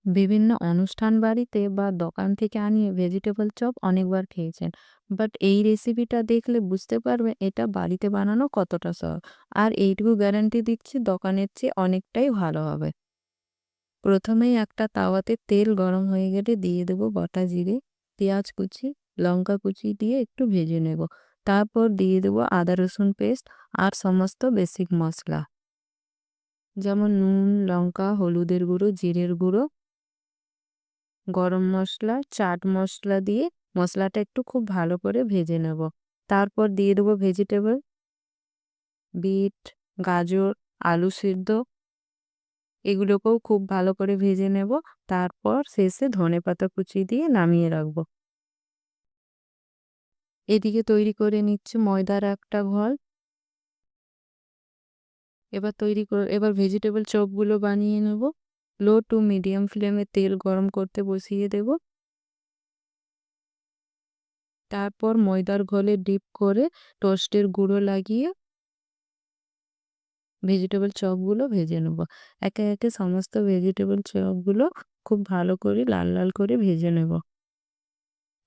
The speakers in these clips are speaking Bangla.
বিভিন্ন অনুষ্ঠান বাড়িতে বা দোকান থেকে আনিয়ে ভেজিটেবল চপ অনেকবার খেয়েছেন। বাট এই রেসিপিটা দেখলে বুঝতে পারবেন এটা বাড়িতে বানানো কতটা সহজ। আর এইটুকু গ্যারান্টি দিচ্ছি দোকানের চেয়ে অনেকটাই ভালো হবে। প্রথমেই একটা তাওয়াতে তেল গরম হয়ে গেলে দিয়ে দেব গোটা জিরে, পেঁয়াজ কুচি, লঙ্কা কুচি দিয়ে একটু ভেজে নেব। তারপর দিয়ে দেব আদা রসুন পেস্ট আর সমস্ত বেসিক মশলা, যেমন নুন, লঙ্কা, হলুদের গুঁড়ো, জিরের গুঁড়ো, গরম মসলা, চাট মসলা দিয়ে মশলাটা একটু খুব ভালো করে ভেজে নেব। তারপর দিয়ে দেবো ভেজিটেবল, বিট, গাজর, আলু সিদ্ধ, এগুলোকেও খুব ভালো করে ভেজে নেব। তারপর শেষে ধনেপাতা কুচি দিয়ে নামিয়ে রাখবো। এদিকে তৈরি করে নিচ্ছি ময়দার একটা ঘোল। এবার ভেজিটেবল চপগুলো বানিয়ে নেব। লো টু মিডিয়াম ফ্লেমে তেল গরম করতে বসিয়ে দেব। তারপর ময়দার ঘোলে ডিপ করে টোস্টের গুঁড়ো লাগিয়ে ভেজিটেবল চপগুলো ভেজে নেব। একে একে সমস্ত ভেজিটেবল চপগুলো খুব ভালো করে লাল লাল করে ভেজে নেব।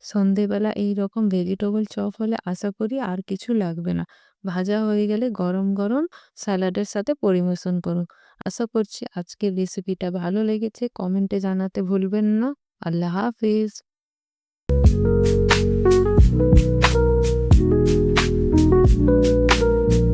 সন্ধেবেলা এই রকম ভেজিটেবল চপ হলে আশা করি আর কিছু লাগবে না। ভাজা হয়ে গেলে গরম গরম স্যালাডের সাথে পরিবেশন করুন। আশা করছি আজকের রেসিপিটা ভালো লেগেছে। কমেন্টে জানাতে ভুলবেন না। আল্লাহ হাফিজ।